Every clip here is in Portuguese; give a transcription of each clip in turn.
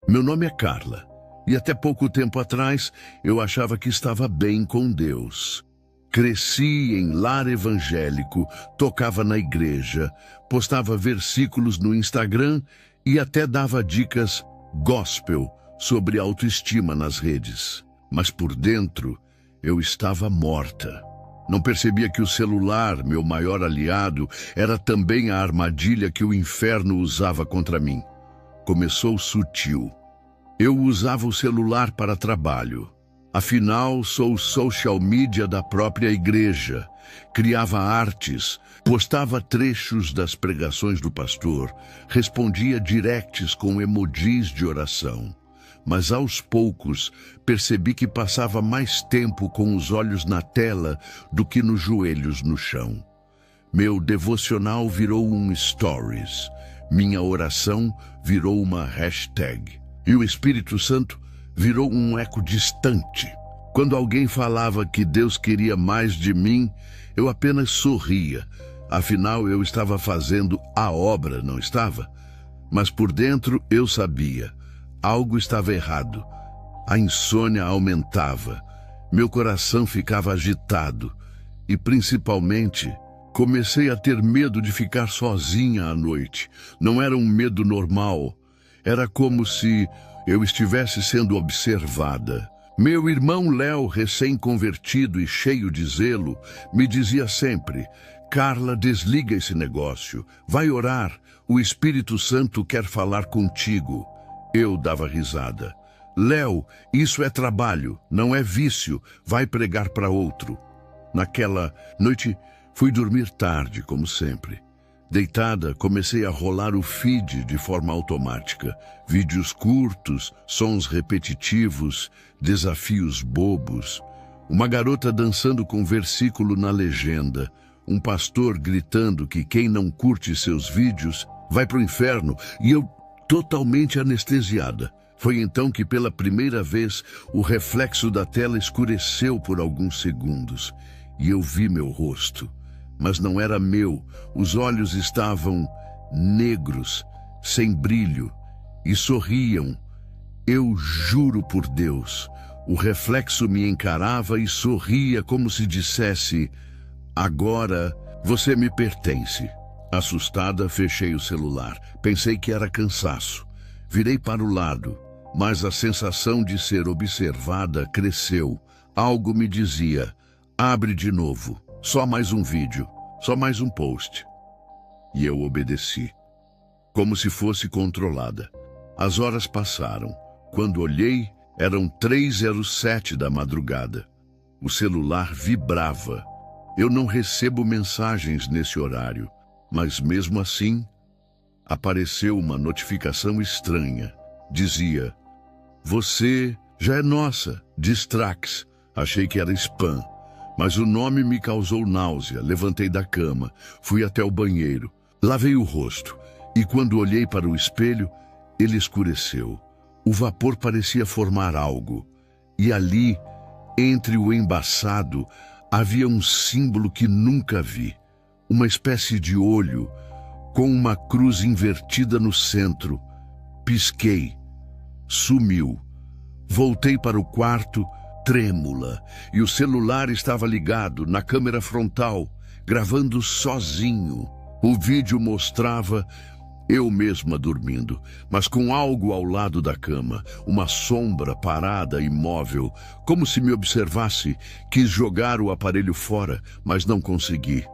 Meu nome é Carla, e até pouco tempo atrás eu achava que estava bem com Deus. Cresci em lar evangélico, tocava na igreja, postava versículos no Instagram e até dava dicas gospel sobre autoestima nas redes. Mas por dentro eu estava morta. Não percebia que o celular, meu maior aliado, era também a armadilha que o inferno usava contra mim. Começou sutil. Eu usava o celular para trabalho. Afinal, sou social media da própria igreja. Criava artes, postava trechos das pregações do pastor, respondia directs com emojis de oração. Mas aos poucos percebi que passava mais tempo com os olhos na tela do que nos joelhos no chão. Meu devocional virou um stories. Minha oração virou uma hashtag. E o Espírito Santo virou um eco distante. Quando alguém falava que Deus queria mais de mim, eu apenas sorria. Afinal, eu estava fazendo a obra, não estava? Mas por dentro eu sabia. Algo estava errado. A insônia aumentava. Meu coração ficava agitado. E, principalmente, comecei a ter medo de ficar sozinha à noite. Não era um medo normal. Era como se eu estivesse sendo observada. Meu irmão Léo, recém-convertido e cheio de zelo, me dizia sempre: Carla, desliga esse negócio. Vai orar. O Espírito Santo quer falar contigo. Eu dava risada. Léo, isso é trabalho, não é vício. Vai pregar para outro. Naquela noite, fui dormir tarde, como sempre. Deitada, comecei a rolar o feed de forma automática. Vídeos curtos, sons repetitivos, desafios bobos. Uma garota dançando com versículo na legenda. Um pastor gritando que quem não curte seus vídeos vai para o inferno. E eu totalmente anestesiada. Foi então que pela primeira vez o reflexo da tela escureceu por alguns segundos. E eu vi meu rosto. Mas não era meu. Os olhos estavam negros, sem brilho, e sorriam. Eu juro por Deus, o reflexo me encarava e sorria como se dissesse: agora você me pertence. Assustada, fechei o celular. Pensei que era cansaço. Virei para o lado, mas a sensação de ser observada cresceu. Algo me dizia: abre de novo. Só mais um vídeo, só mais um post. E eu obedeci, como se fosse controlada. As horas passaram. Quando olhei, eram 3h07 da madrugada. O celular vibrava. Eu não recebo mensagens nesse horário, mas mesmo assim, apareceu uma notificação estranha. Dizia: você já é nossa, Distrax. Achei que era spam. Mas o nome me causou náusea. Levantei da cama, fui até o banheiro, lavei o rosto e quando olhei para o espelho, ele escureceu. O vapor parecia formar algo e ali, entre o embaçado, havia um símbolo que nunca vi. Uma espécie de olho com uma cruz invertida no centro. Pisquei. Sumiu. Voltei para o quarto, trêmula, e o celular estava ligado na câmera frontal, gravando sozinho. O vídeo mostrava eu mesma dormindo, mas com algo ao lado da cama, uma sombra parada, imóvel, como se me observasse. Quis jogar o aparelho fora, mas não consegui.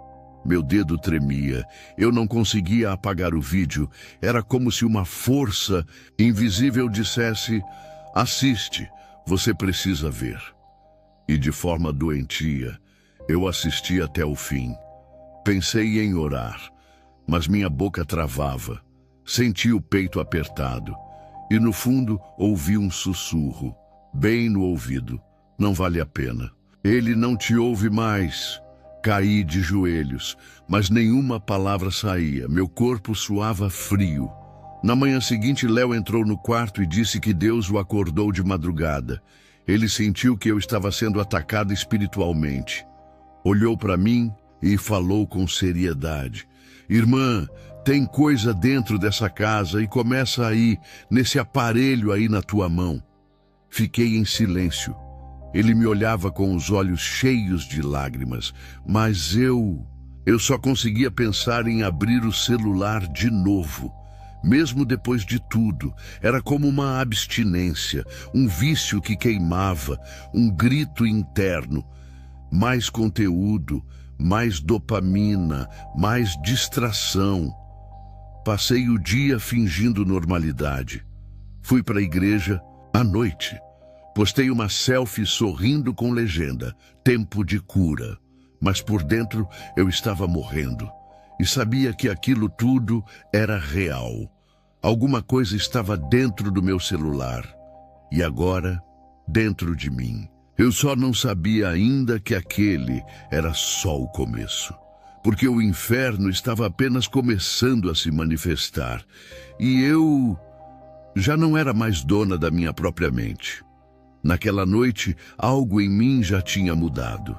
Meu dedo tremia, eu não conseguia apagar o vídeo. Era como se uma força invisível dissesse: assiste. Você precisa ver. E de forma doentia, eu assisti até o fim. Pensei em orar, mas minha boca travava. Senti o peito apertado. E no fundo, ouvi um sussurro, bem no ouvido: não vale a pena. Ele não te ouve mais. Caí de joelhos, mas nenhuma palavra saía. Meu corpo suava frio. Na manhã seguinte, Léo entrou no quarto e disse que Deus o acordou de madrugada. Ele sentiu que eu estava sendo atacada espiritualmente. Olhou para mim e falou com seriedade: irmã, Tem coisa dentro dessa casa e começa aí, nesse aparelho aí na tua mão. Fiquei em silêncio. Ele me olhava com os olhos cheios de lágrimas, mas eu só conseguia pensar em abrir o celular de novo. Mesmo depois de tudo, era como uma abstinência, um vício que queimava, um grito interno. Mais conteúdo, mais dopamina, mais distração. Passei o dia fingindo normalidade. Fui para a igreja à noite. Postei uma selfie sorrindo com legenda, tempo de cura. Mas por dentro eu estava morrendo. E sabia que aquilo tudo era real. Alguma coisa estava dentro do meu celular. E agora, dentro de mim. Eu só não sabia ainda que aquele era só o começo. Porque o inferno estava apenas começando a se manifestar. E eu já não era mais dona da minha própria mente. Naquela noite, algo em mim já tinha mudado.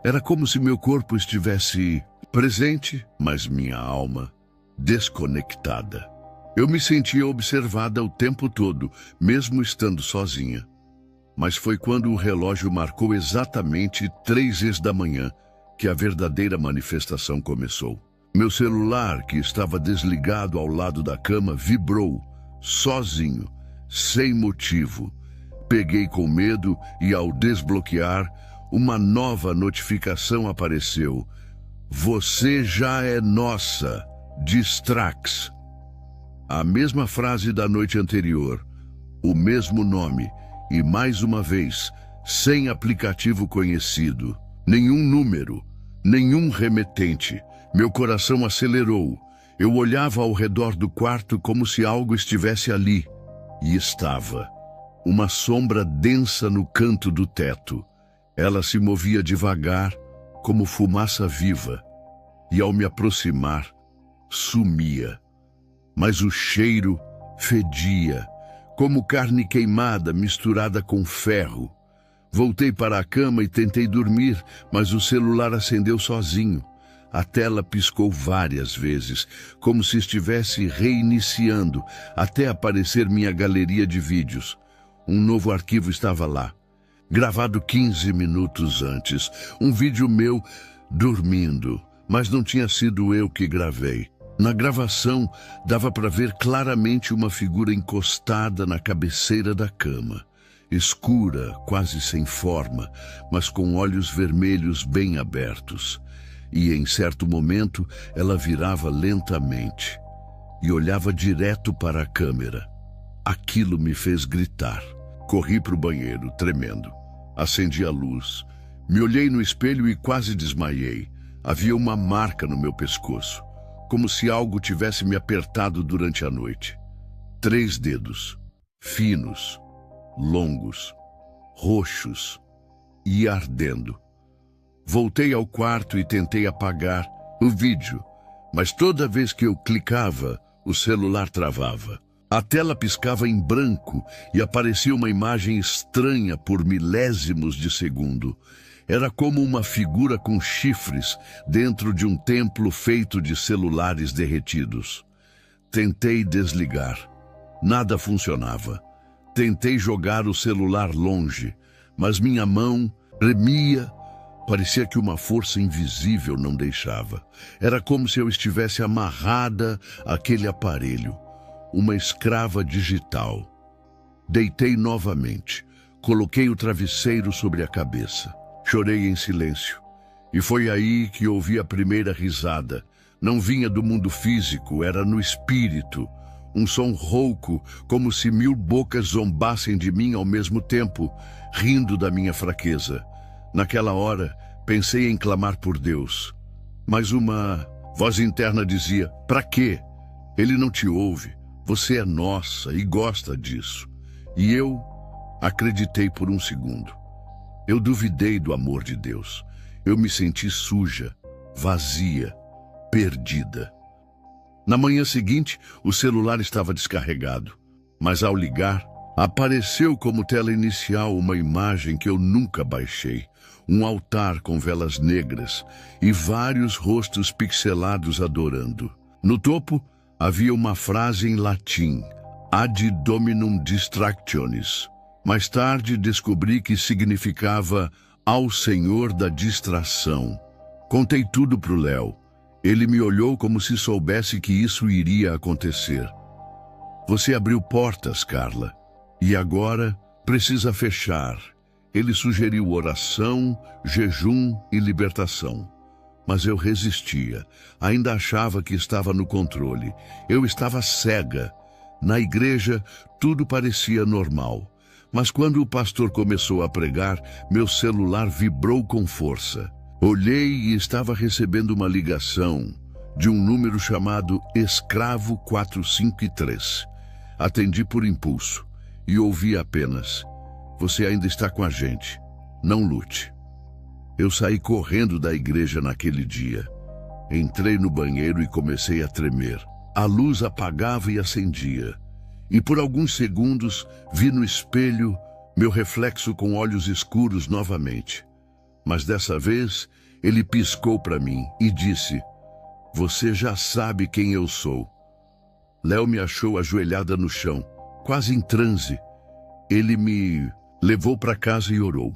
Era como se meu corpo estivesse presente, mas minha alma desconectada. Eu me sentia observada o tempo todo, mesmo estando sozinha. Mas foi quando o relógio marcou exatamente 3 da manhã que a verdadeira manifestação começou. Meu celular, que estava desligado ao lado da cama, vibrou, sozinho, sem motivo. Peguei com medo e, ao desbloquear, uma nova notificação apareceu. Você já é nossa, de Strax. A mesma frase da noite anterior, o mesmo nome e, mais uma vez, sem aplicativo conhecido. Nenhum número, nenhum remetente. Meu coração acelerou. Eu olhava ao redor do quarto como se algo estivesse ali. E estava. Uma sombra densa no canto do teto. Ela se movia devagar, como fumaça viva. E ao me aproximar, sumia. Mas o cheiro fedia, como carne queimada misturada com ferro. Voltei para a cama e tentei dormir, mas o celular acendeu sozinho. A tela piscou várias vezes, como se estivesse reiniciando, até aparecer minha galeria de vídeos. Um novo arquivo estava lá, gravado 15 minutos antes. Um vídeo meu dormindo, mas não tinha sido eu que gravei. Na gravação, dava para ver claramente uma figura encostada na cabeceira da cama. Escura, quase sem forma, mas com olhos vermelhos bem abertos. E, em certo momento, ela virava lentamente e olhava direto para a câmera. Aquilo me fez gritar. Corri para o banheiro, tremendo. Acendi a luz. Me olhei no espelho e quase desmaiei. Havia uma marca no meu pescoço, como se algo tivesse me apertado durante a noite. 3 dedos, finos, longos, roxos e ardendo. Voltei ao quarto e tentei apagar o vídeo, mas toda vez que eu clicava, o celular travava. A tela piscava em branco e aparecia uma imagem estranha por milésimos de segundo. Era como uma figura com chifres dentro de um templo feito de celulares derretidos. Tentei desligar. Nada funcionava. Tentei jogar o celular longe, mas minha mão tremia. Parecia que uma força invisível não deixava. Era como se eu estivesse amarrada àquele aparelho, uma escrava digital. Deitei novamente. Coloquei o travesseiro sobre a cabeça. Chorei em silêncio. E foi aí que ouvi a primeira risada. Não vinha do mundo físico, era no espírito. Um som rouco, como se 1000 bocas zombassem de mim ao mesmo tempo, rindo da minha fraqueza. Naquela hora, pensei em clamar por Deus. Mas uma voz interna dizia: "Para quê? Ele não te ouve. Você é nossa e gosta disso." E eu acreditei por um segundo. Eu duvidei do amor de Deus. Eu me senti suja, vazia, perdida. Na manhã seguinte, o celular estava descarregado. Mas ao ligar, apareceu como tela inicial uma imagem que eu nunca baixei. Um altar com velas negras e vários rostos pixelados adorando. No topo havia uma frase em latim, Ad Dominum Distractionis. Mais tarde descobri que significava ao Senhor da distração. Contei tudo pro Léo. Ele me olhou como se soubesse que isso iria acontecer. Você abriu portas, Carla, e agora precisa fechar. Ele sugeriu oração, jejum e libertação. Mas eu resistia. Ainda achava que estava no controle. Eu estava cega. Na igreja, tudo parecia normal. Mas quando o pastor começou a pregar, meu celular vibrou com força. Olhei e estava recebendo uma ligação de um número chamado Escravo 453. Atendi por impulso e ouvi apenas: você ainda está com a gente. Não lute. Eu saí correndo da igreja naquele dia. Entrei no banheiro e comecei a tremer. A luz apagava e acendia. E por alguns segundos vi no espelho meu reflexo com olhos escuros novamente. Mas dessa vez ele piscou para mim e disse: você já sabe quem eu sou. Léo me achou ajoelhada no chão, quase em transe. Ele me levou para casa e orou.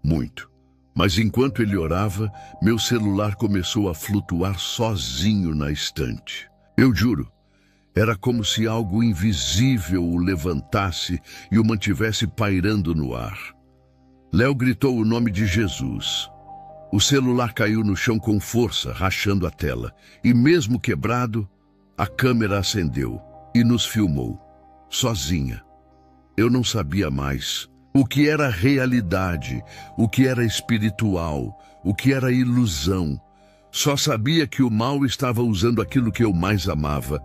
Muito. Mas enquanto ele orava, meu celular começou a flutuar sozinho na estante. Eu juro, era como se algo invisível o levantasse e o mantivesse pairando no ar. Léo gritou o nome de Jesus. O celular caiu no chão com força, rachando a tela. E mesmo quebrado, a câmera acendeu e nos filmou, sozinha. Eu não sabia mais o que era realidade, o que era espiritual, o que era ilusão. Só sabia que o mal estava usando aquilo que eu mais amava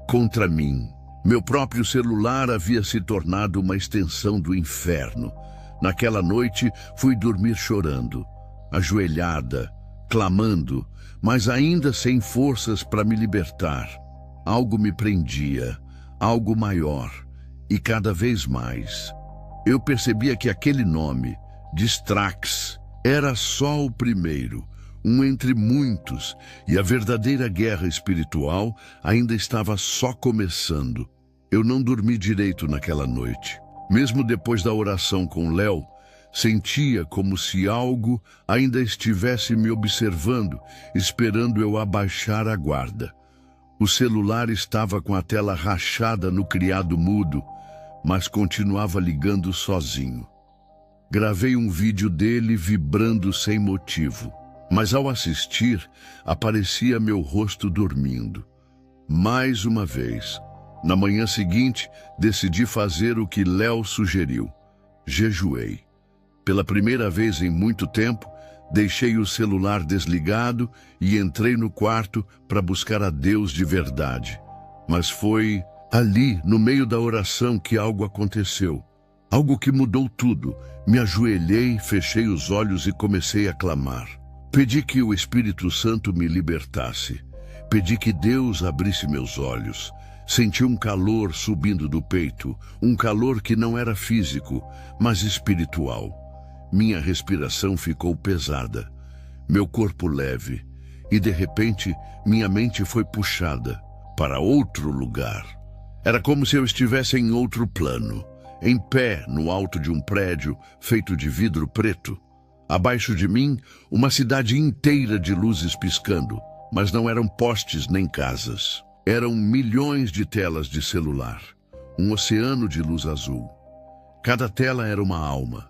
contra mim. Meu próprio celular havia se tornado uma extensão do inferno. Naquela noite, fui dormir chorando, ajoelhada, clamando, mas ainda sem forças para me libertar. Algo me prendia, algo maior, e cada vez mais. Eu percebia que aquele nome, Distrax, era só o primeiro, um entre muitos, e a verdadeira guerra espiritual ainda estava só começando. Eu não dormi direito naquela noite. Mesmo depois da oração com Léo, sentia como se algo ainda estivesse me observando, esperando eu abaixar a guarda. O celular estava com a tela rachada no criado mudo, mas continuava ligando sozinho. Gravei um vídeo dele vibrando sem motivo, mas ao assistir, aparecia meu rosto dormindo. Mais uma vez, na manhã seguinte, decidi fazer o que Léo sugeriu. Jejuei. Pela primeira vez em muito tempo, deixei o celular desligado e entrei no quarto para buscar a Deus de verdade. Mas foi ali, no meio da oração, que algo aconteceu. Algo que mudou tudo. Me ajoelhei, fechei os olhos e comecei a clamar. Pedi que o Espírito Santo me libertasse. Pedi que Deus abrisse meus olhos. Senti um calor subindo do peito, um calor que não era físico, mas espiritual. Minha respiração ficou pesada, meu corpo leve, e de repente minha mente foi puxada para outro lugar. Era como se eu estivesse em outro plano, em pé no alto de um prédio feito de vidro preto. Abaixo de mim, uma cidade inteira de luzes piscando, mas não eram postes nem casas. Eram milhões de telas de celular, um oceano de luz azul. Cada tela era uma alma,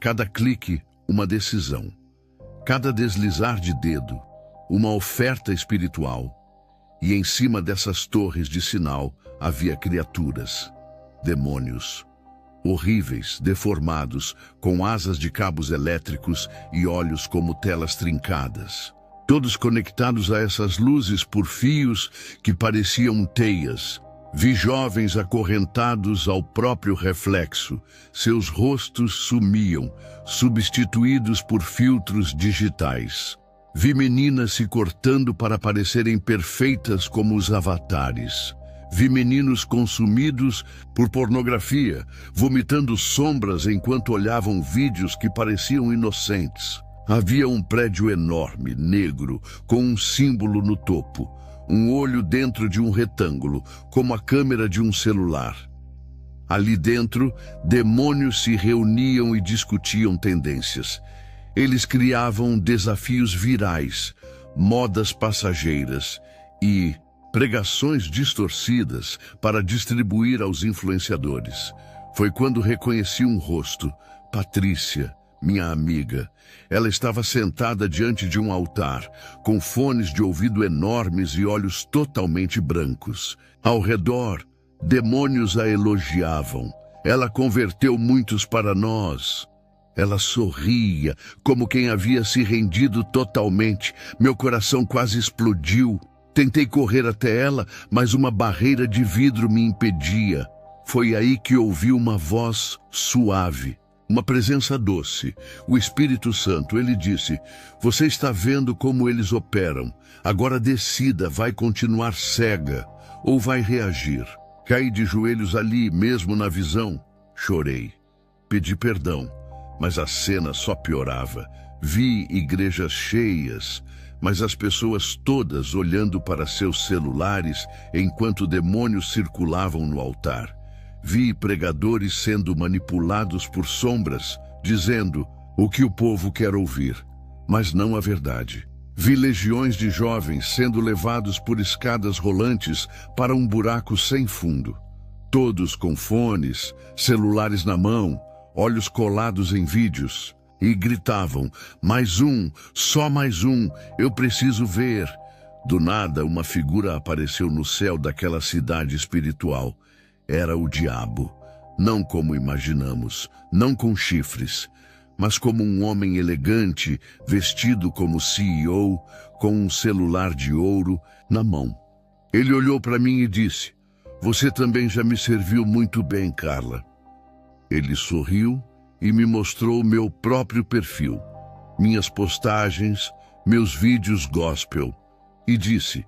cada clique uma decisão, cada deslizar de dedo uma oferta espiritual. E em cima dessas torres de sinal havia criaturas, demônios, horríveis, deformados, com asas de cabos elétricos e olhos como telas trincadas. Todos conectados a essas luzes por fios que pareciam teias. Vi jovens acorrentados ao próprio reflexo. Seus rostos sumiam, substituídos por filtros digitais. Vi meninas se cortando para parecerem perfeitas como os avatares. Vi meninos consumidos por pornografia, vomitando sombras enquanto olhavam vídeos que pareciam inocentes. Havia um prédio enorme, negro, com um símbolo no topo. um olho dentro de um retângulo, como a câmera de um celular. Ali dentro, demônios se reuniam e discutiam tendências. Eles criavam desafios virais, modas passageiras e pregações distorcidas para distribuir aos influenciadores. Foi quando reconheci um rosto, Patrícia, minha amiga. Ela estava sentada diante de um altar, com fones de ouvido enormes e olhos totalmente brancos. Ao redor, demônios a elogiavam. Ela converteu muitos para nós. Ela sorria, como quem havia se rendido totalmente. Meu coração quase explodiu. Tentei correr até ela, mas uma barreira de vidro me impedia. Foi aí que ouvi uma voz suave, uma presença doce. O Espírito Santo, ele disse: "Você está vendo como eles operam. Agora decida, vai continuar cega ou vai reagir?" Caí de joelhos ali, mesmo na visão. Chorei. Pedi perdão, mas a cena só piorava. Vi igrejas cheias, mas as pessoas todas olhando para seus celulares enquanto demônios circulavam no altar. Vi pregadores sendo manipulados por sombras, dizendo o que o povo quer ouvir, mas não a verdade. Vi legiões de jovens sendo levados por escadas rolantes para um buraco sem fundo. Todos com fones, celulares na mão, olhos colados em vídeos. E gritavam: "Mais um, só mais um, eu preciso ver." Do nada, uma figura apareceu no céu daquela cidade espiritual. Era o diabo, não como imaginamos, não com chifres, mas como um homem elegante, vestido como CEO, com um celular de ouro na mão. Ele olhou para mim e disse: "Você também já me serviu muito bem, Carla." Ele sorriu e me mostrou meu próprio perfil, minhas postagens, meus vídeos gospel, e disse: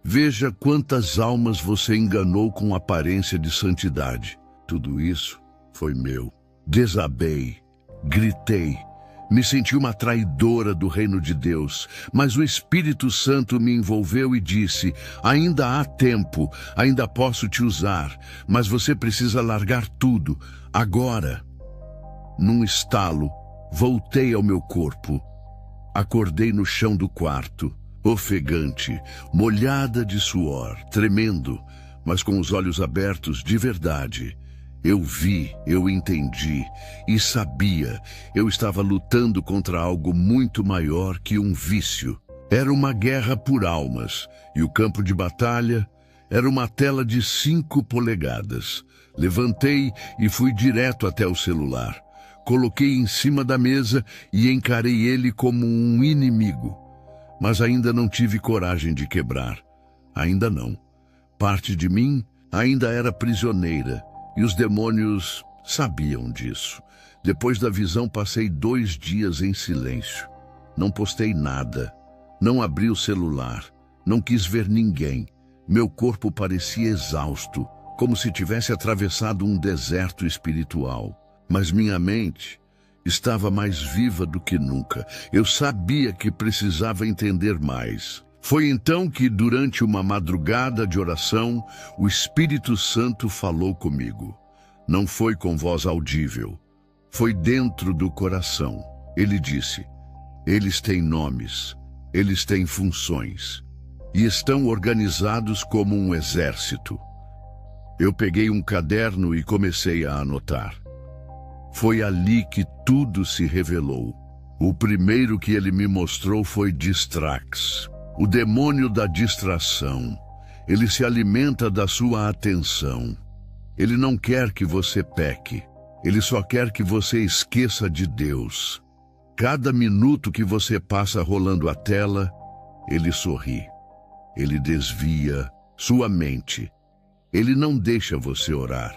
"Veja quantas almas você enganou com aparência de santidade." Tudo isso foi meu. Desabei, gritei, me senti uma traidora do reino de Deus, mas o Espírito Santo me envolveu e disse: "Ainda há tempo, ainda posso te usar, mas você precisa largar tudo, agora." Num estalo, voltei ao meu corpo. Acordei no chão do quarto, ofegante, molhada de suor, tremendo, mas com os olhos abertos de verdade. Eu vi, eu entendi e sabia. Eu estava lutando contra algo muito maior que um vício. Era uma guerra por almas, e o campo de batalha era uma tela de 5 polegadas. Levantei e fui direto até o celular. Coloquei em cima da mesa e encarei ele como um inimigo. Mas ainda não tive coragem de quebrar. Ainda não. Parte de mim ainda era prisioneira, e os demônios sabiam disso. Depois da visão, passei 2 dias em silêncio. Não postei nada. Não abri o celular. Não quis ver ninguém. Meu corpo parecia exausto, como se tivesse atravessado um deserto espiritual. Mas minha mente estava mais viva do que nunca. Eu sabia que precisava entender mais. Foi então que, durante uma madrugada de oração, o Espírito Santo falou comigo. Não foi com voz audível. Foi dentro do coração. Ele disse: "Eles têm nomes, eles têm funções, e estão organizados como um exército." Eu peguei um caderno e comecei a anotar. Foi ali que tudo se revelou. O primeiro que ele me mostrou foi Distrax, o demônio da distração. Ele se alimenta da sua atenção. Ele não quer que você peque. Ele só quer que você esqueça de Deus. Cada minuto que você passa rolando a tela, ele sorri. Ele desvia sua mente. Ele não deixa você orar.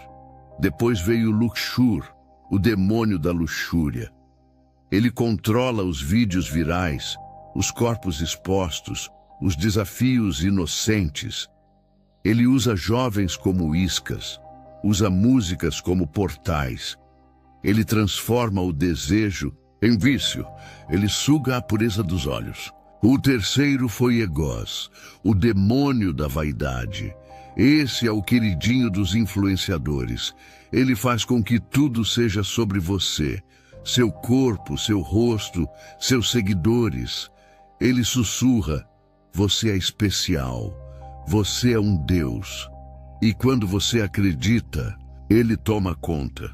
Depois veio Luxur, o demônio da luxúria. Ele controla os vídeos virais, os corpos expostos, os desafios inocentes. Ele usa jovens como iscas, usa músicas como portais. Ele transforma o desejo em vício. Ele suga a pureza dos olhos. O terceiro foi Egós, o demônio da vaidade. Esse é o queridinho dos influenciadores. Ele faz com que tudo seja sobre você, seu corpo, seu rosto, seus seguidores. Ele sussurra: você é especial, você é um Deus. E quando você acredita, ele toma conta.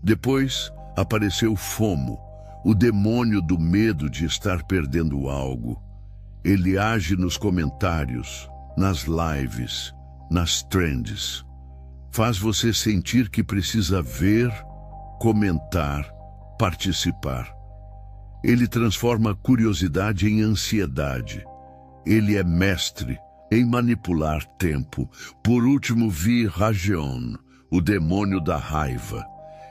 Depois apareceu FOMO, o demônio do medo de estar perdendo algo. Ele age nos comentários, nas lives, nas trends. Faz você sentir que precisa ver, comentar, participar. Ele transforma a curiosidade em ansiedade. Ele é mestre em manipular tempo. Por último, vi Rageon, o demônio da raiva.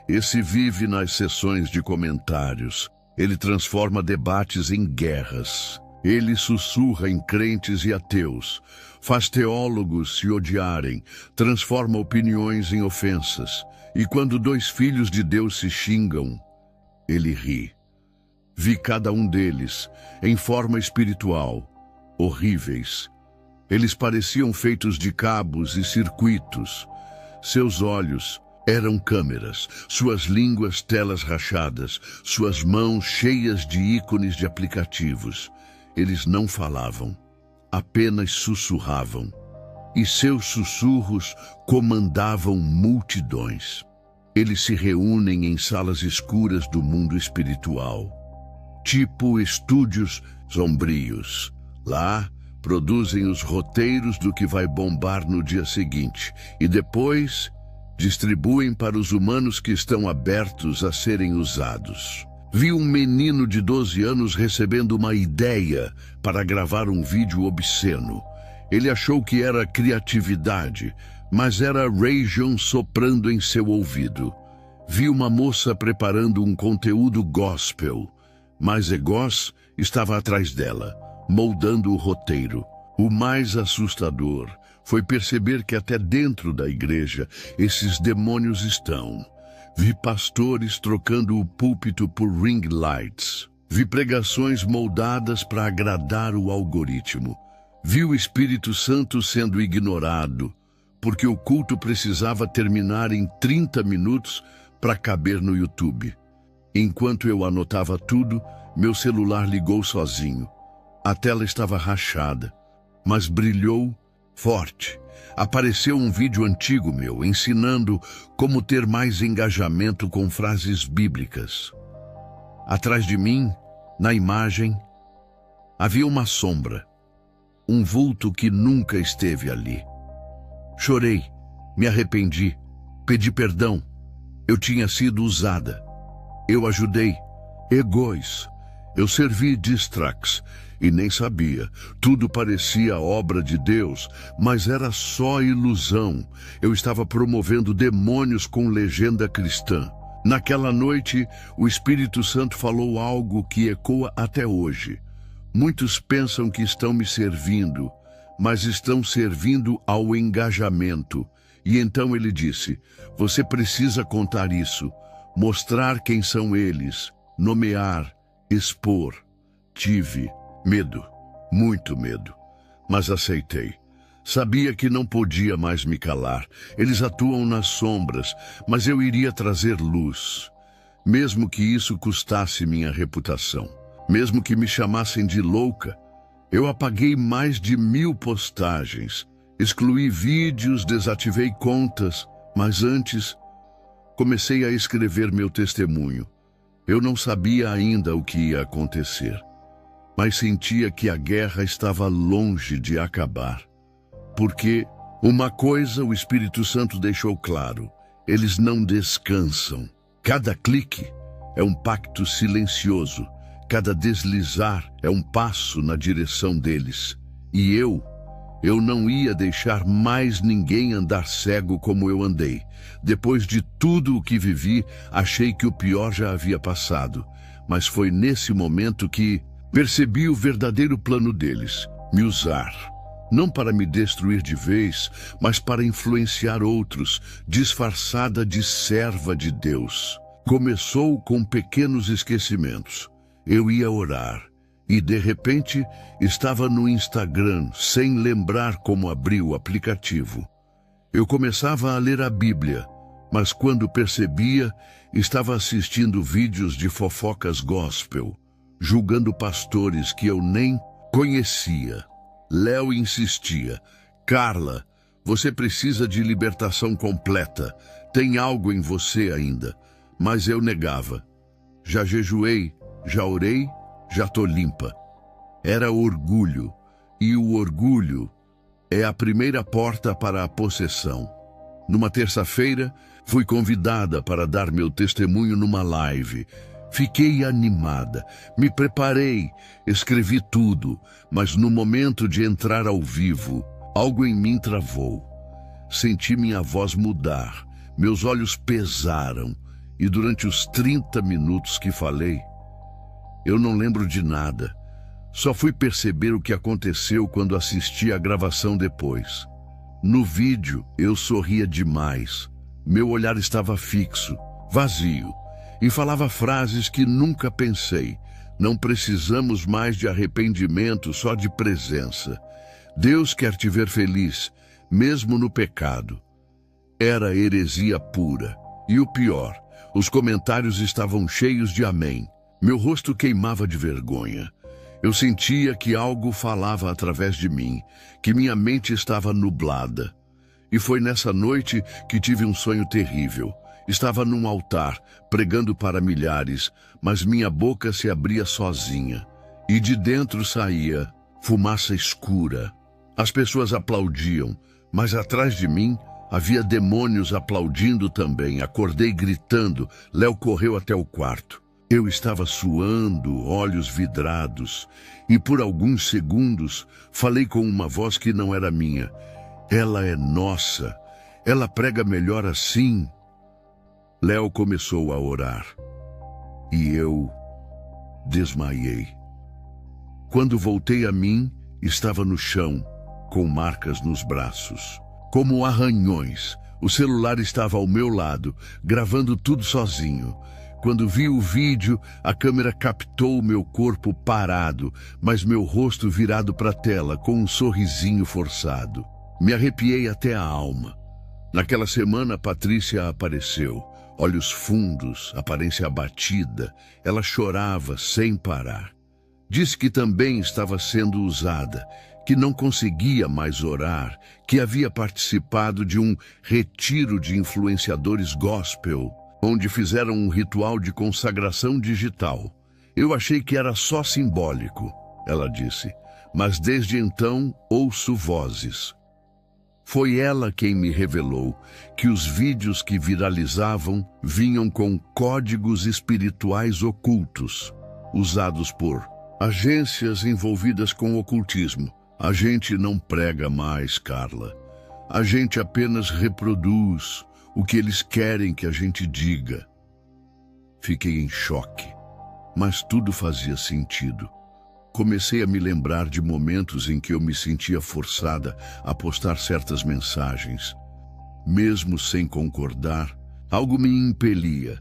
Esse vive nas sessões de comentários. Ele transforma debates em guerras. Ele sussurra em crentes e ateus, faz teólogos se odiarem, transforma opiniões em ofensas. E quando dois filhos de Deus se xingam, ele ri. Vi cada um deles, em forma espiritual, horríveis. Eles pareciam feitos de cabos e circuitos. Seus olhos eram câmeras, suas línguas telas rachadas, suas mãos cheias de ícones de aplicativos. Eles não falavam, apenas sussurravam. E seus sussurros comandavam multidões. Eles se reúnem em salas escuras do mundo espiritual, tipo estúdios sombrios. Lá, produzem os roteiros do que vai bombar no dia seguinte e depois distribuem para os humanos que estão abertos a serem usados. Vi um menino de 12 anos recebendo uma ideia para gravar um vídeo obsceno. Ele achou que era criatividade, mas era Rageon soprando em seu ouvido. Vi uma moça preparando um conteúdo gospel, mas Egós estava atrás dela, moldando o roteiro. O mais assustador foi perceber que até dentro da igreja esses demônios estão. Vi pastores trocando o púlpito por ring lights. Vi pregações moldadas para agradar o algoritmo. Vi o Espírito Santo sendo ignorado, porque o culto precisava terminar em 30 minutos para caber no YouTube. Enquanto eu anotava tudo, meu celular ligou sozinho. A tela estava rachada, mas brilhou forte. Apareceu um vídeo antigo meu, ensinando como ter mais engajamento com frases bíblicas. Atrás de mim, na imagem, havia uma sombra, um vulto que nunca esteve ali. Chorei, me arrependi, pedi perdão. Eu tinha sido usada. Eu ajudei. Egós. Eu servi distrax e nem sabia. Tudo parecia obra de Deus, mas era só ilusão. Eu estava promovendo demônios com legenda cristã. Naquela noite, o Espírito Santo falou algo que ecoa até hoje. Muitos pensam que estão me servindo, mas estão servindo ao engajamento. E então ele disse: você precisa contar isso, mostrar quem são eles, nomear, expor. Tive medo, muito medo, mas aceitei. Sabia que não podia mais me calar. Eles atuam nas sombras, mas eu iria trazer luz. Mesmo que isso custasse minha reputação, mesmo que me chamassem de louca, eu apaguei mais de 1000 postagens, excluí vídeos, desativei contas, mas antes comecei a escrever meu testemunho. Eu não sabia ainda o que ia acontecer, mas sentia que a guerra estava longe de acabar. Porque uma coisa o Espírito Santo deixou claro: eles não descansam. Cada clique é um pacto silencioso, cada deslizar é um passo na direção deles. E eu não ia deixar mais ninguém andar cego como eu andei. Depois de tudo o que vivi, achei que o pior já havia passado. Mas foi nesse momento que percebi o verdadeiro plano deles: me usar. Não para me destruir de vez, mas para influenciar outros, disfarçada de serva de Deus. Começou com pequenos esquecimentos. Eu ia orar, E, de repente, estava no Instagram, sem lembrar como abrir o aplicativo. Eu começava a ler a Bíblia, mas quando percebia, estava assistindo vídeos de fofocas gospel, julgando pastores que eu nem conhecia. Léo insistia: Carla, você precisa de libertação completa. Tem algo em você ainda. Mas eu negava. Já jejuei, já orei, já tô limpa. Era orgulho. E o orgulho é a primeira porta para a possessão. Numa terça-feira, fui convidada para dar meu testemunho numa live. Fiquei animada, me preparei, escrevi tudo, mas no momento de entrar ao vivo, algo em mim travou. Senti minha voz mudar, meus olhos pesaram, e durante os 30 minutos que falei, eu não lembro de nada. Só fui perceber o que aconteceu quando assisti a gravação depois. No vídeo, eu sorria demais. Meu olhar estava fixo, vazio, e falava frases que nunca pensei. Não precisamos mais de arrependimento, só de presença. Deus quer te ver feliz, mesmo no pecado. Era heresia pura. E o pior, os comentários estavam cheios de amém. Meu rosto queimava de vergonha. Eu sentia que algo falava através de mim, que minha mente estava nublada. E foi nessa noite que tive um sonho terrível. Estava num altar, pregando para milhares, mas minha boca se abria sozinha. E de dentro saía fumaça escura. As pessoas aplaudiam, mas atrás de mim havia demônios aplaudindo também. Acordei gritando. Léo correu até o quarto. Eu estava suando, olhos vidrados, e por alguns segundos falei com uma voz que não era minha. Ela é nossa. Ela prega melhor assim. Léo começou a orar. E eu desmaiei. Quando voltei a mim, estava no chão, com marcas nos braços, como arranhões. O celular estava ao meu lado, gravando tudo sozinho. Quando vi o vídeo, a câmera captou meu corpo parado, mas meu rosto virado para a tela, com um sorrisinho forçado. Me arrepiei até a alma. Naquela semana, Patrícia apareceu. Olhos fundos, aparência abatida. Ela chorava sem parar. Disse que também estava sendo usada, que não conseguia mais orar, que havia participado de um retiro de influenciadores gospel, onde fizeram um ritual de consagração digital. Eu achei que era só simbólico, ela disse, mas desde então ouço vozes. Foi ela quem me revelou que os vídeos que viralizavam vinham com códigos espirituais ocultos, usados por agências envolvidas com ocultismo. A gente não prega mais, Carla. A gente apenas reproduz o que eles querem que a gente diga. Fiquei em choque, mas tudo fazia sentido. Comecei a me lembrar de momentos em que eu me sentia forçada a postar certas mensagens. Mesmo sem concordar, algo me impelia.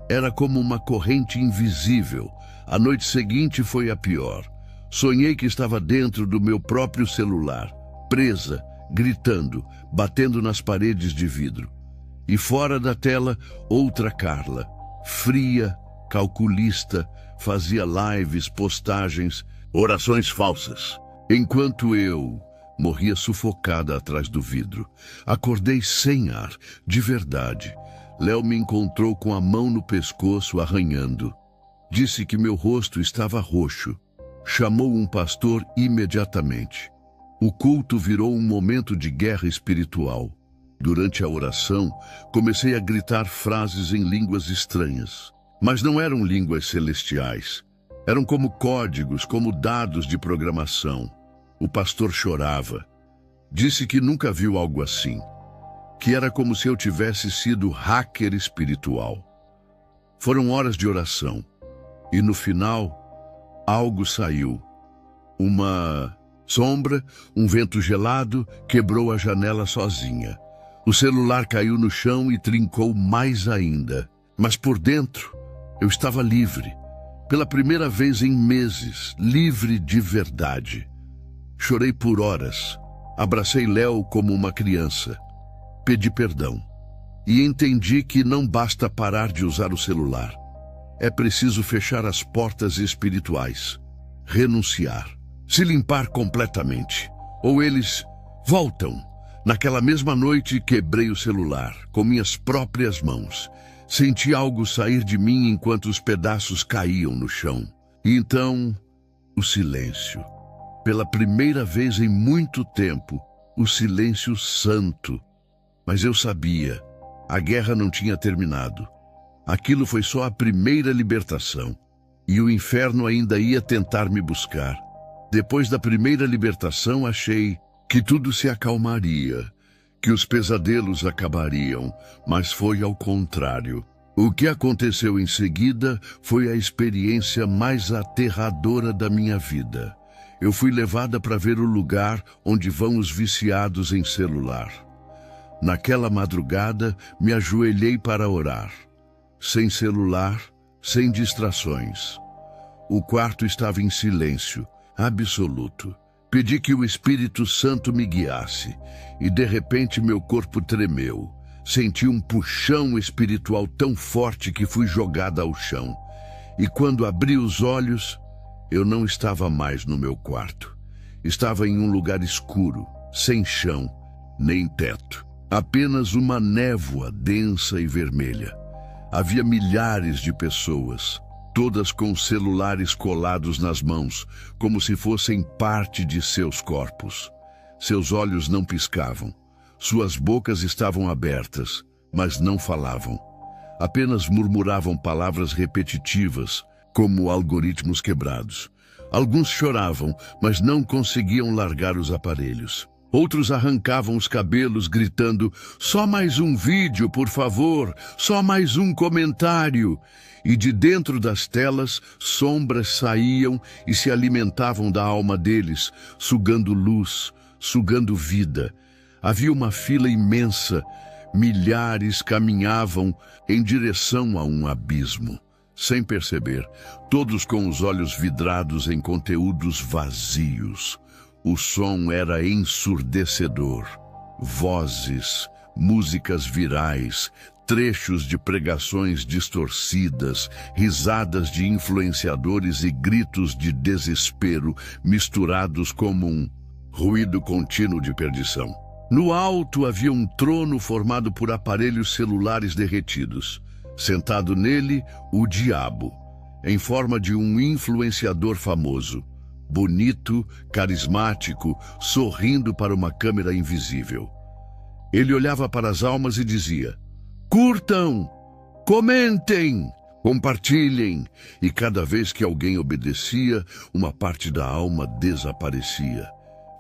Era como uma corrente invisível. A noite seguinte foi a pior. Sonhei que estava dentro do meu próprio celular, presa, gritando, batendo nas paredes de vidro. E fora da tela, outra Carla, fria, calculista, fazia lives, postagens, orações falsas. Enquanto eu morria sufocada atrás do vidro. Acordei sem ar, de verdade. Léo me encontrou com a mão no pescoço, arranhando. Disse que meu rosto estava roxo. Chamou um pastor imediatamente. O culto virou um momento de guerra espiritual. Durante a oração, comecei a gritar frases em línguas estranhas. Mas não eram línguas celestiais. Eram como códigos, como dados de programação. O pastor chorava. Disse que nunca viu algo assim. Que era como se eu tivesse sido hacker espiritual. Foram horas de oração. E no final, algo saiu. Uma sombra, um vento gelado, quebrou a janela sozinha. O celular caiu no chão e trincou mais ainda. Mas por dentro, eu estava livre. Pela primeira vez em meses, livre de verdade. Chorei por horas. Abracei Léo como uma criança. Pedi perdão. E entendi que não basta parar de usar o celular. É preciso fechar as portas espirituais. Renunciar. Se limpar completamente. Ou eles voltam. Naquela mesma noite, quebrei o celular, com minhas próprias mãos. Senti algo sair de mim enquanto os pedaços caíam no chão. E então, o silêncio. Pela primeira vez em muito tempo, o silêncio santo. Mas eu sabia, a guerra não tinha terminado. Aquilo foi só a primeira libertação. E o inferno ainda ia tentar me buscar. Depois da primeira libertação, achei que tudo se acalmaria, que os pesadelos acabariam, mas foi ao contrário. O que aconteceu em seguida foi a experiência mais aterradora da minha vida. Eu fui levada para ver o lugar onde vão os viciados em celular. Naquela madrugada, me ajoelhei para orar. Sem celular, sem distrações. O quarto estava em silêncio, absoluto. Pedi que o Espírito Santo me guiasse, e de repente meu corpo tremeu. Senti um puxão espiritual tão forte que fui jogada ao chão. E quando abri os olhos, eu não estava mais no meu quarto. Estava em um lugar escuro, sem chão, nem teto. Apenas uma névoa densa e vermelha. Havia milhares de pessoas, todas com celulares colados nas mãos, como se fossem parte de seus corpos. Seus olhos não piscavam. Suas bocas estavam abertas, mas não falavam. Apenas murmuravam palavras repetitivas, como algoritmos quebrados. Alguns choravam, mas não conseguiam largar os aparelhos. Outros arrancavam os cabelos, gritando: "Só mais um vídeo, por favor! Só mais um comentário!" E de dentro das telas, sombras saíam e se alimentavam da alma deles, sugando luz, sugando vida. Havia uma fila imensa. Milhares caminhavam em direção a um abismo. Sem perceber, todos com os olhos vidrados em conteúdos vazios. O som era ensurdecedor. Vozes, músicas virais, trechos de pregações distorcidas, risadas de influenciadores e gritos de desespero misturados como um ruído contínuo de perdição. No alto havia um trono formado por aparelhos celulares derretidos. Sentado nele, o diabo, em forma de um influenciador famoso. Bonito, carismático, sorrindo para uma câmera invisível. Ele olhava para as almas e dizia: "Curtam, comentem, compartilhem." E cada vez que alguém obedecia, uma parte da alma desaparecia.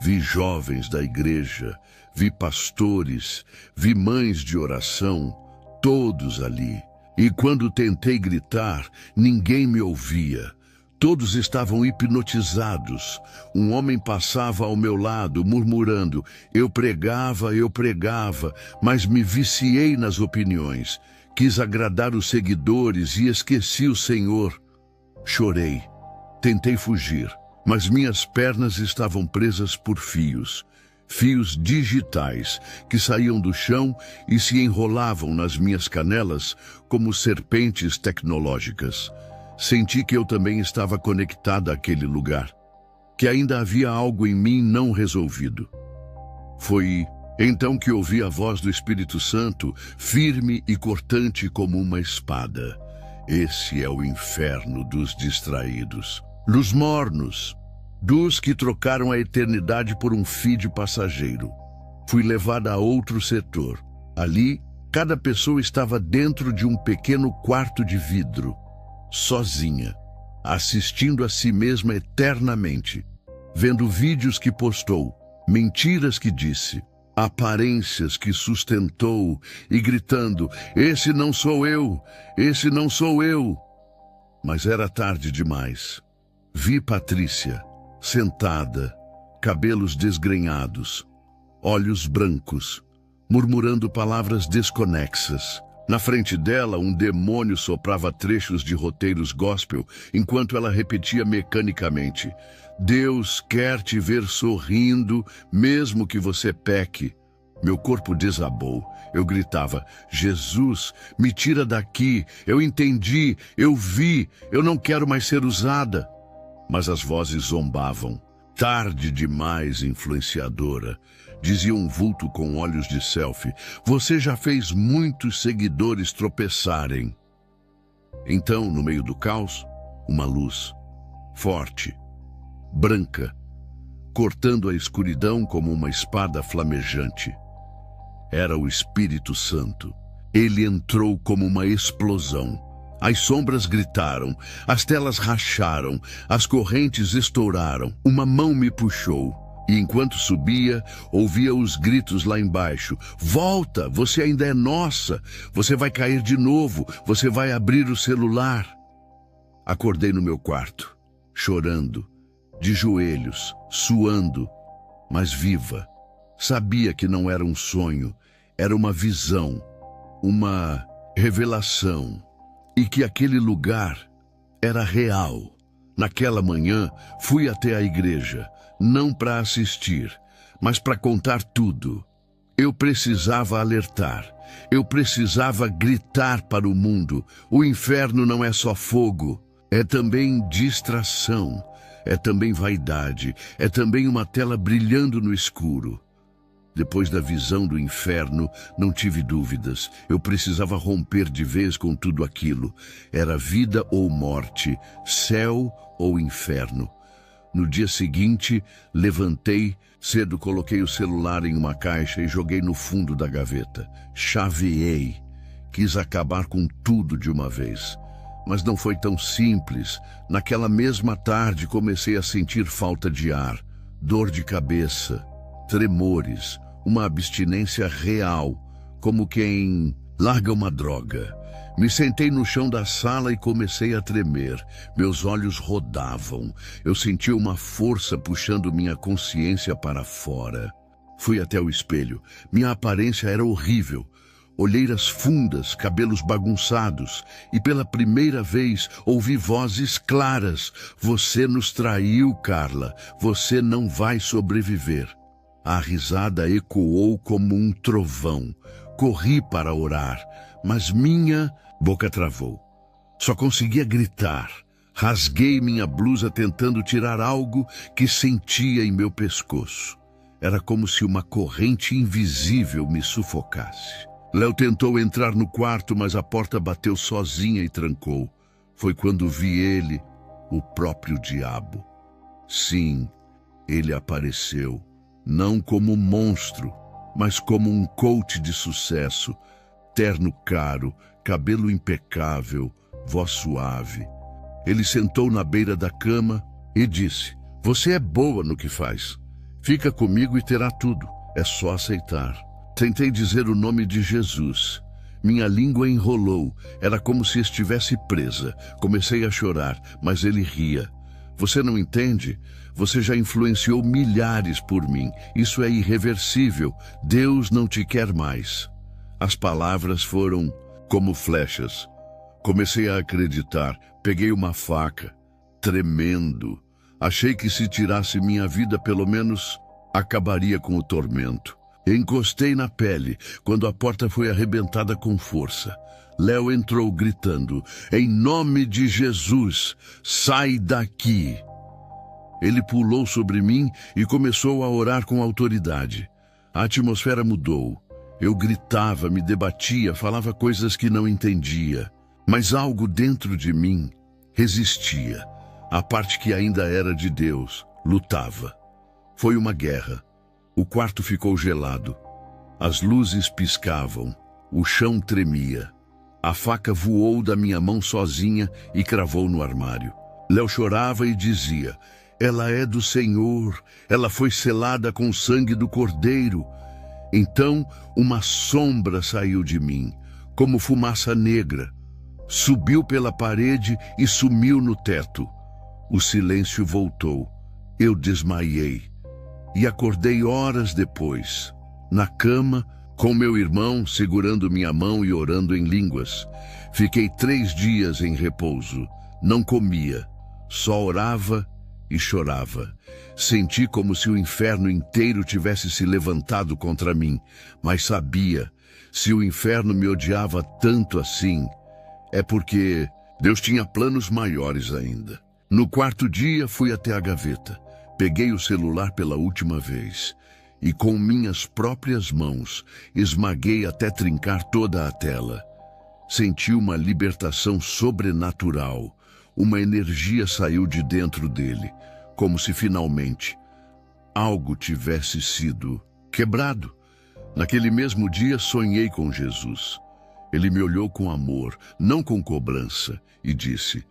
Vi jovens da igreja, vi pastores, vi mães de oração, todos ali. E quando tentei gritar, ninguém me ouvia. Todos estavam hipnotizados. Um homem passava ao meu lado, murmurando: eu pregava, mas me viciei nas opiniões. Quis agradar os seguidores e esqueci o Senhor. Chorei. Tentei fugir, mas minhas pernas estavam presas por fios. Fios digitais que saíam do chão e se enrolavam nas minhas canelas como serpentes tecnológicas. Senti que eu também estava conectada àquele lugar, que ainda havia algo em mim não resolvido. Foi então que ouvi a voz do Espírito Santo, firme e cortante como uma espada. Esse é o inferno dos distraídos, dos mornos, dos que trocaram a eternidade por um feed passageiro. Fui levada a outro setor. Ali, cada pessoa estava dentro de um pequeno quarto de vidro, sozinha, assistindo a si mesma eternamente, vendo vídeos que postou, mentiras que disse, aparências que sustentou e gritando: esse não sou eu, esse não sou eu. Mas era tarde demais. Vi Patrícia, sentada, cabelos desgrenhados, olhos brancos, murmurando palavras desconexas. Na frente dela, um demônio soprava trechos de roteiros gospel, enquanto ela repetia mecanicamente: Deus quer te ver sorrindo, mesmo que você peque. Meu corpo desabou. Eu gritava: Jesus, me tira daqui. Eu entendi, eu vi, eu não quero mais ser usada. Mas as vozes zombavam. Tarde demais, influenciadora. Dizia um vulto com olhos de selfie. Você já fez muitos seguidores tropeçarem. Então, no meio do caos, uma luz. Forte. Branca. Cortando a escuridão como uma espada flamejante. Era o Espírito Santo. Ele entrou como uma explosão. As sombras gritaram, as telas racharam, as correntes estouraram. Uma mão me puxou. E enquanto subia, ouvia os gritos lá embaixo. Volta, você ainda é nossa. Você vai cair de novo, você vai abrir o celular. Acordei no meu quarto, chorando, de joelhos, suando, mas viva. Sabia que não era um sonho, era uma visão, uma revelação. E que aquele lugar era real. Naquela manhã, fui até a igreja, não para assistir, mas para contar tudo. Eu precisava alertar, eu precisava gritar para o mundo. O inferno não é só fogo, é também distração, é também vaidade, é também uma tela brilhando no escuro. Depois da visão do inferno, não tive dúvidas. Eu precisava romper de vez com tudo aquilo. Era vida ou morte, céu ou inferno. No dia seguinte, levantei, cedo coloquei o celular em uma caixa e joguei no fundo da gaveta. Chaveei. Quis acabar com tudo de uma vez. Mas não foi tão simples. Naquela mesma tarde comecei a sentir falta de ar, dor de cabeça, tremores, uma abstinência real, como quem larga uma droga. Me sentei no chão da sala e comecei a tremer. Meus olhos rodavam. Eu sentia uma força puxando minha consciência para fora. Fui até o espelho. Minha aparência era horrível. Olheiras fundas, cabelos bagunçados. E pela primeira vez ouvi vozes claras. Você nos traiu, Carla. Você não vai sobreviver. A risada ecoou como um trovão. Corri para orar, mas minha boca travou. Só conseguia gritar. Rasguei minha blusa tentando tirar algo que sentia em meu pescoço. Era como se uma corrente invisível me sufocasse. Léo tentou entrar no quarto, mas a porta bateu sozinha e trancou. Foi quando vi ele, o próprio diabo. Sim, ele apareceu. Não como um monstro, mas como um coach de sucesso, terno caro, cabelo impecável, voz suave. Ele sentou na beira da cama e disse: Você é boa no que faz. Fica comigo e terá tudo. É só aceitar. Tentei dizer o nome de Jesus. Minha língua enrolou. Era como se estivesse presa. Comecei a chorar, mas ele ria. Você não entende? Você já influenciou milhares por mim. Isso é irreversível. Deus não te quer mais. As palavras foram como flechas. Comecei a acreditar. Peguei uma faca, tremendo. Achei que se tirasse minha vida, pelo menos acabaria com o tormento. Encostei na pele quando a porta foi arrebentada com força. Léo entrou gritando: Em nome de Jesus, sai daqui! Ele pulou sobre mim e começou a orar com autoridade. A atmosfera mudou. Eu gritava, me debatia, falava coisas que não entendia. Mas algo dentro de mim resistia. A parte que ainda era de Deus lutava. Foi uma guerra. O quarto ficou gelado. As luzes piscavam. O chão tremia. A faca voou da minha mão sozinha e cravou no armário. Léo chorava e dizia: Ela é do Senhor. Ela foi selada com o sangue do Cordeiro. Então uma sombra saiu de mim, como fumaça negra. Subiu pela parede e sumiu no teto. O silêncio voltou. Eu desmaiei. E acordei horas depois, na cama, com meu irmão segurando minha mão e orando em línguas. Fiquei 3 dias em repouso. Não comia, só orava e chorava. Senti como se o inferno inteiro tivesse se levantado contra mim, mas sabia, se o inferno me odiava tanto assim, é porque Deus tinha planos maiores ainda. No 4º dia fui até a gaveta, peguei o celular pela última vez e com minhas próprias mãos esmaguei até trincar toda a tela. Senti uma libertação sobrenatural, uma energia saiu de dentro dele, como se finalmente algo tivesse sido quebrado. Naquele mesmo dia sonhei com Jesus. Ele me olhou com amor, não com cobrança, e disse: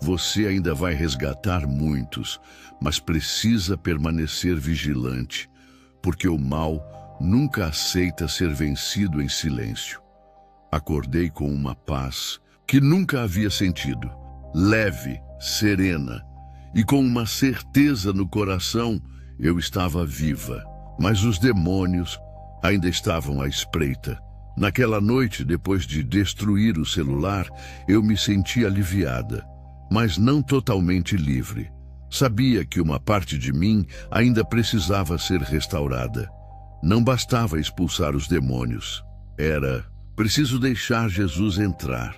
você ainda vai resgatar muitos, mas precisa permanecer vigilante, porque o mal nunca aceita ser vencido em silêncio. Acordei com uma paz que nunca havia sentido, leve, serena, e com uma certeza no coração, eu estava viva. Mas os demônios ainda estavam à espreita. Naquela noite, depois de destruir o celular, eu me senti aliviada, mas não totalmente livre. Sabia que uma parte de mim ainda precisava ser restaurada. Não bastava expulsar os demônios. Era preciso deixar Jesus entrar.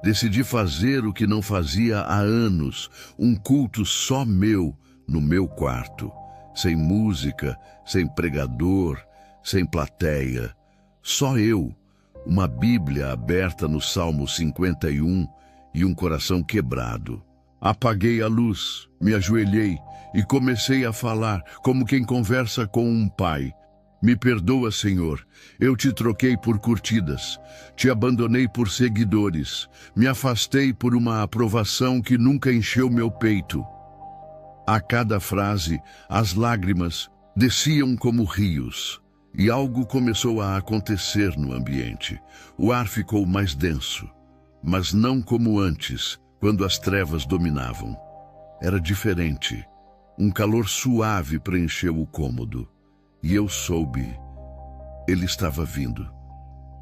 Decidi fazer o que não fazia há anos, um culto só meu, no meu quarto. Sem música, sem pregador, sem plateia. Só eu, uma Bíblia aberta no Salmo 51 e um coração quebrado. Apaguei a luz, me ajoelhei e comecei a falar como quem conversa com um pai. Me perdoa, Senhor, eu te troquei por curtidas, te abandonei por seguidores, me afastei por uma aprovação que nunca encheu meu peito. A cada frase, as lágrimas desciam como rios, e algo começou a acontecer no ambiente. O ar ficou mais denso, mas não como antes, quando as trevas dominavam. Era diferente. Um calor suave preencheu o cômodo. E eu soube, ele estava vindo.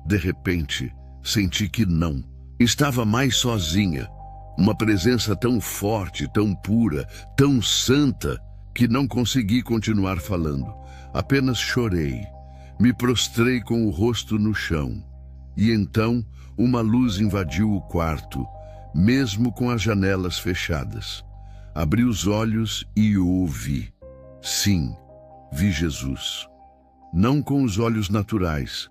De repente, senti que não. Estava mais sozinha. Uma presença tão forte, tão pura, tão santa, que não consegui continuar falando. Apenas chorei. Me prostrei com o rosto no chão. E então, uma luz invadiu o quarto, mesmo com as janelas fechadas. Abri os olhos e o ouvi. Sim, vi Jesus. Não com os olhos naturais,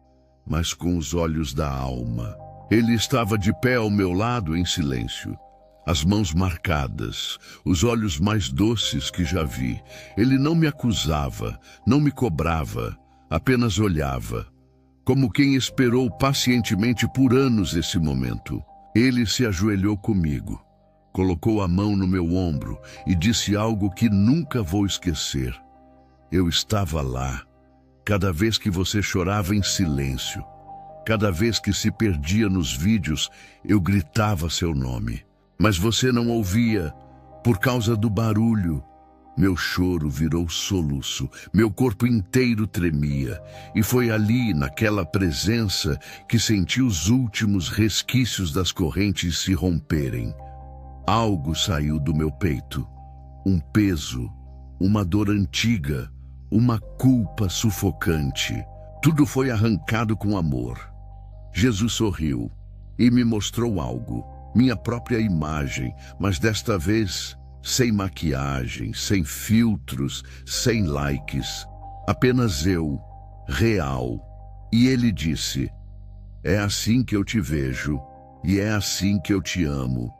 mas com os olhos da alma. Ele estava de pé ao meu lado em silêncio. As mãos marcadas, os olhos mais doces que já vi. Ele não me acusava, não me cobrava, apenas olhava, como quem esperou pacientemente por anos esse momento. Ele se ajoelhou comigo, colocou a mão no meu ombro e disse algo que nunca vou esquecer. Eu estava lá, cada vez que você chorava em silêncio, cada vez que se perdia nos vídeos, eu gritava seu nome. Mas você não ouvia, por causa do barulho. Meu choro virou soluço, meu corpo inteiro tremia, e foi ali, naquela presença, que senti os últimos resquícios das correntes se romperem. Algo saiu do meu peito, um peso, uma dor antiga, uma culpa sufocante. Tudo foi arrancado com amor. Jesus sorriu e me mostrou algo, minha própria imagem, mas desta vez sem maquiagem, sem filtros, sem likes. Apenas eu, real. E ele disse: é assim que eu te vejo e é assim que eu te amo.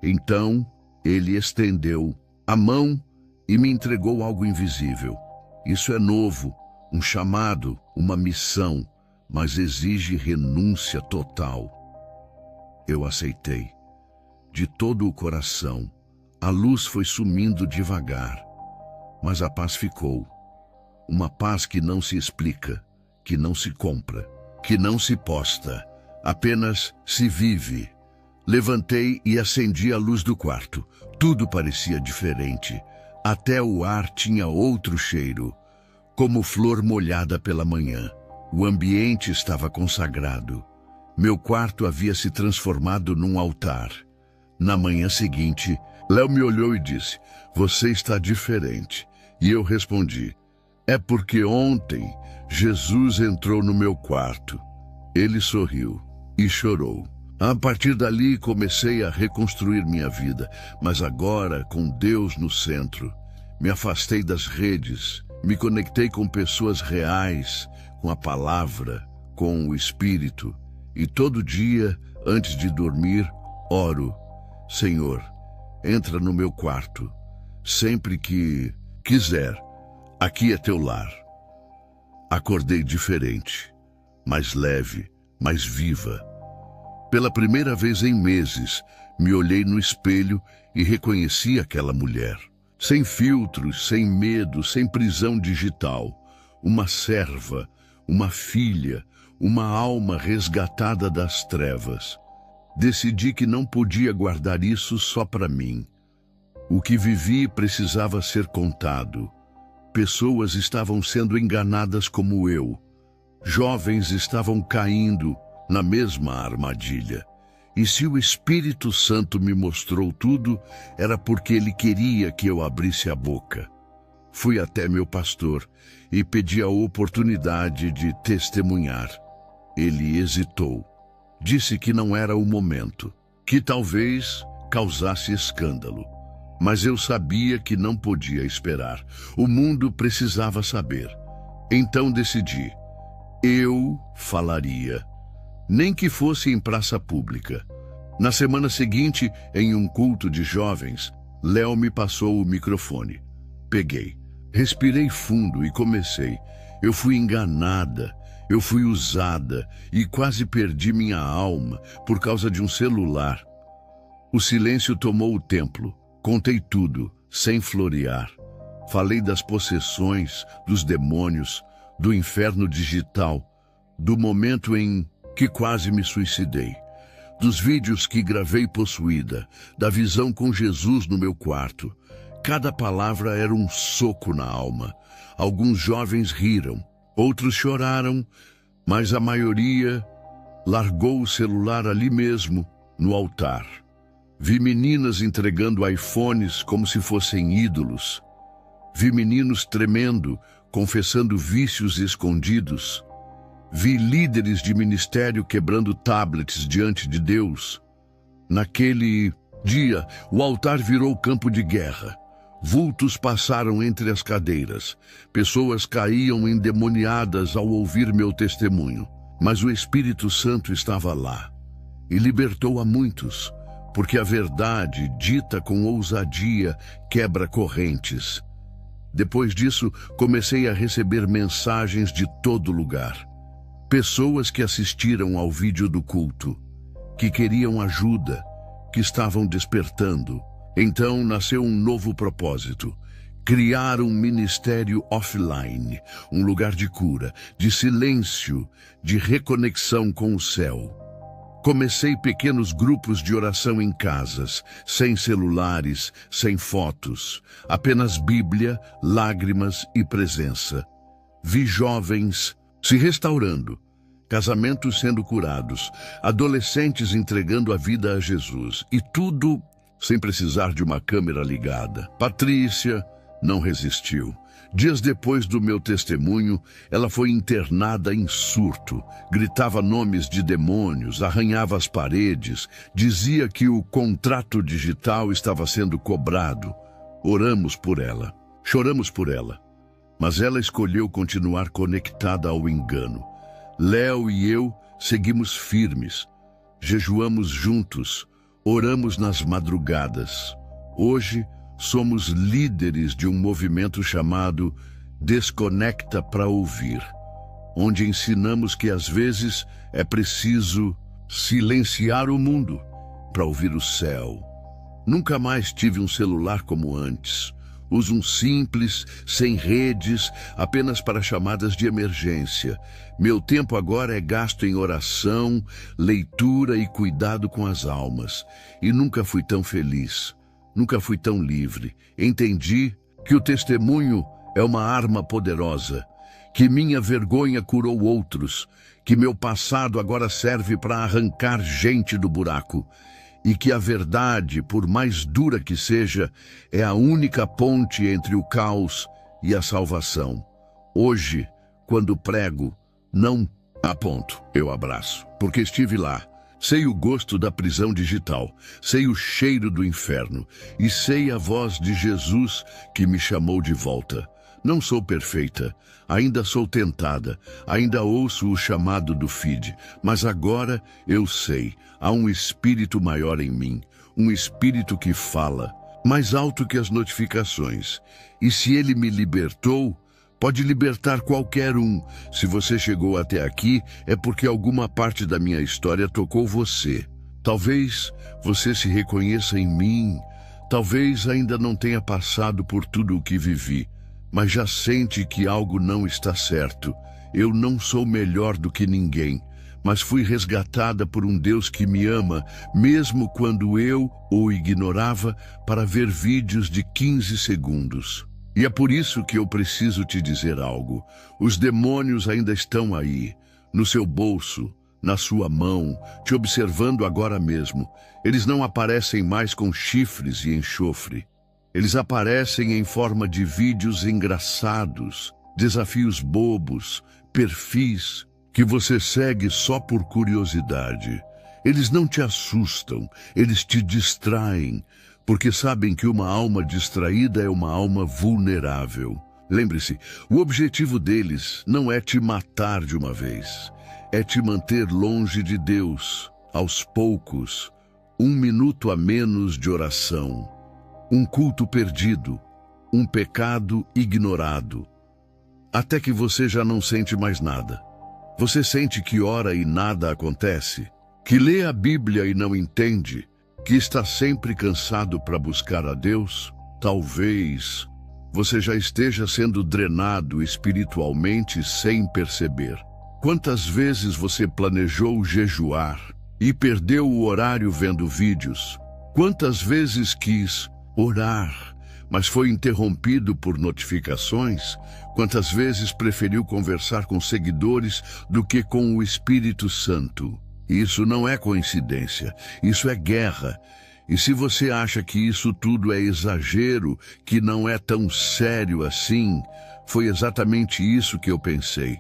Então ele estendeu a mão e me entregou algo invisível. Isso é novo, um chamado, uma missão, mas exige renúncia total. Eu aceitei, de todo o coração. A luz foi sumindo devagar, mas a paz ficou. Uma paz que não se explica, que não se compra, que não se posta, apenas se vive. Levantei e acendi a luz do quarto. Tudo parecia diferente. Até o ar tinha outro cheiro, como flor molhada pela manhã. O ambiente estava consagrado. Meu quarto havia se transformado num altar. Na manhã seguinte, Léo me olhou e disse: "Você está diferente." E eu respondi: "É porque ontem Jesus entrou no meu quarto." Ele sorriu e chorou. A partir dali comecei a reconstruir minha vida, mas agora com Deus no centro. Me afastei das redes, me conectei com pessoas reais, com a palavra, com o Espírito. E todo dia, antes de dormir, oro: "Senhor, entra no meu quarto, sempre que quiser. Aqui é teu lar." Acordei diferente, mais leve, mais viva. Pela primeira vez em meses, me olhei no espelho e reconheci aquela mulher. Sem filtros, sem medo, sem prisão digital. Uma serva, uma filha, uma alma resgatada das trevas. Decidi que não podia guardar isso só para mim. O que vivi precisava ser contado. Pessoas estavam sendo enganadas como eu. Jovens estavam caindo na mesma armadilha. E se o Espírito Santo me mostrou tudo, era porque ele queria que eu abrisse a boca. Fui até meu pastor e pedi a oportunidade de testemunhar. Ele hesitou. Disse que não era o momento, que talvez causasse escândalo. Mas eu sabia que não podia esperar. O mundo precisava saber. Então decidi. Eu falaria. Nem que fosse em praça pública. Na semana seguinte, em um culto de jovens, Léo me passou o microfone. Peguei. Respirei fundo e comecei. Eu fui enganada. Eu fui usada e quase perdi minha alma por causa de um celular. O silêncio tomou o templo. Contei tudo, sem florear. Falei das possessões, dos demônios, do inferno digital, do momento em que quase me suicidei, dos vídeos que gravei possuída, da visão com Jesus no meu quarto. Cada palavra era um soco na alma. Alguns jovens riram, outros choraram, mas a maioria largou o celular ali mesmo, no altar. Vi meninas entregando iPhones como se fossem ídolos. Vi meninos tremendo, confessando vícios escondidos. Vi líderes de ministério quebrando tablets diante de Deus. Naquele dia, o altar virou campo de guerra. Vultos passaram entre as cadeiras. Pessoas caíam endemoniadas ao ouvir meu testemunho. Mas o Espírito Santo estava lá e libertou a muitos, porque a verdade, dita com ousadia, quebra correntes. Depois disso, comecei a receber mensagens de todo lugar. Pessoas que assistiram ao vídeo do culto, que queriam ajuda, que estavam despertando. Então nasceu um novo propósito: criar um ministério offline, um lugar de cura, de silêncio, de reconexão com o céu. Comecei pequenos grupos de oração em casas, sem celulares, sem fotos, apenas Bíblia, lágrimas e presença. Vi jovens se restaurando, casamentos sendo curados, adolescentes entregando a vida a Jesus, e tudo sem precisar de uma câmera ligada. Patrícia não resistiu. Dias depois do meu testemunho, ela foi internada em surto. Gritava nomes de demônios, arranhava as paredes, dizia que o contrato digital estava sendo cobrado. Oramos por ela, choramos por ela, mas ela escolheu continuar conectada ao engano. Léo e eu seguimos firmes, jejuamos juntos, oramos nas madrugadas. Hoje, somos líderes de um movimento chamado Desconecta para Ouvir, onde ensinamos que às vezes é preciso silenciar o mundo para ouvir o céu. Nunca mais tive um celular como antes. Uso um simples, sem redes, apenas para chamadas de emergência. Meu tempo agora é gasto em oração, leitura e cuidado com as almas. E nunca fui tão feliz, nunca fui tão livre. Entendi que o testemunho é uma arma poderosa que minha vergonha curou outros, que meu passado agora serve para arrancar gente do buraco, e que a verdade, por mais dura que seja, é a única ponte entre o caos e a salvação. Hoje, quando prego, não aponto, eu abraço, porque estive lá. Sei o gosto da prisão digital, sei o cheiro do inferno e sei a voz de Jesus que me chamou de volta. Não sou perfeita, ainda sou tentada, ainda ouço o chamado do feed, mas agora eu sei, há um espírito maior em mim, um espírito que fala, mais alto que as notificações. E se ele me libertou, pode libertar qualquer um. Se você chegou até aqui, é porque alguma parte da minha história tocou você. Talvez você se reconheça em mim, talvez ainda não tenha passado por tudo o que vivi, mas já sente que algo não está certo. Eu não sou melhor do que ninguém, mas fui resgatada por um Deus que me ama, mesmo quando eu o ignorava para ver vídeos de 15 segundos. E é por isso que eu preciso te dizer algo. Os demônios ainda estão aí, no seu bolso, na sua mão, te observando agora mesmo. Eles não aparecem mais com chifres e enxofre. Eles aparecem em forma de vídeos engraçados, desafios bobos, perfis que você segue só por curiosidade. Eles não te assustam, eles te distraem, porque sabem que uma alma distraída é uma alma vulnerável. Lembre-se, o objetivo deles não é te matar de uma vez, é te manter longe de Deus, aos poucos, 1 minuto a menos de oração, um culto perdido, um pecado ignorado, até que você já não sente mais nada. Você sente que ora e nada acontece, que lê a Bíblia e não entende, que está sempre cansado para buscar a Deus. Talvez você já esteja sendo drenado espiritualmente sem perceber. Quantas vezes você planejou jejuar e perdeu o horário vendo vídeos? Quantas vezes quis orar, mas foi interrompido por notificações? Quantas vezes preferiu conversar com seguidores do que com o Espírito Santo? Isso não é coincidência, isso é guerra. E se você acha que isso tudo é exagero, que não é tão sério assim, foi exatamente isso que eu pensei.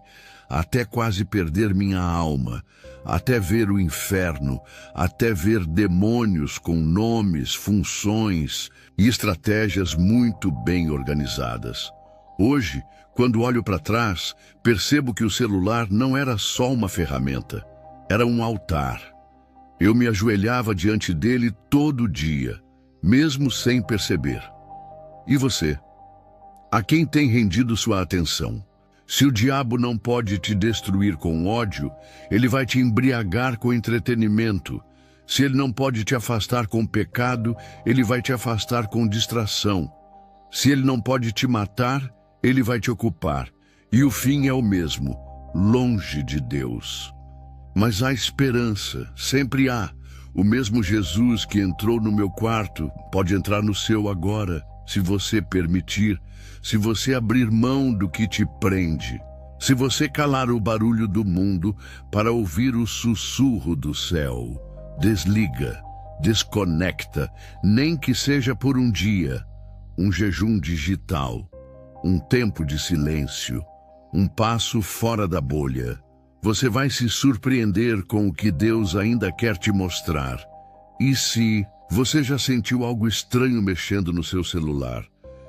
Até quase perder minha alma, até ver o inferno, até ver demônios com nomes, funções e estratégias muito bem organizadas. Hoje, quando olho para trás, percebo que o celular não era só uma ferramenta. Era um altar. Eu me ajoelhava diante dele todo dia, mesmo sem perceber. E você? A quem tem rendido sua atenção? Se o diabo não pode te destruir com ódio, ele vai te embriagar com entretenimento. Se ele não pode te afastar com pecado, ele vai te afastar com distração. Se ele não pode te matar, ele vai te ocupar. E o fim é o mesmo, longe de Deus. Mas há esperança, sempre há. O mesmo Jesus que entrou no meu quarto pode entrar no seu agora, se você permitir, se você abrir mão do que te prende, se você calar o barulho do mundo para ouvir o sussurro do céu. Desliga, desconecta, nem que seja por um dia, um jejum digital, um tempo de silêncio, um passo fora da bolha. Você vai se surpreender com o que Deus ainda quer te mostrar. E se você já sentiu algo estranho mexendo no seu celular?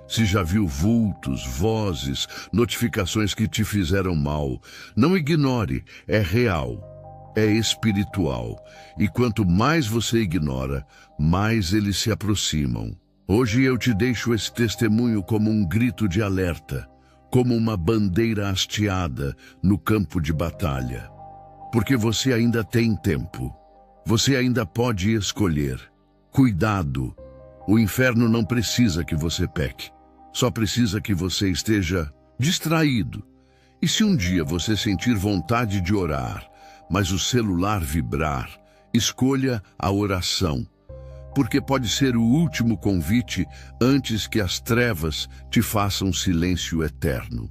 Se já viu vultos, vozes, notificações que te fizeram mal? Não ignore, é real, é espiritual. E quanto mais você ignora, mais eles se aproximam. Hoje eu te deixo esse testemunho como um grito de alerta, como uma bandeira hasteada no campo de batalha. Porque você ainda tem tempo. Você ainda pode escolher. Cuidado! O inferno não precisa que você peque. Só precisa que você esteja distraído. E se um dia você sentir vontade de orar, mas o celular vibrar, escolha a oração. Porque pode ser o último convite antes que as trevas te façam silêncio eterno.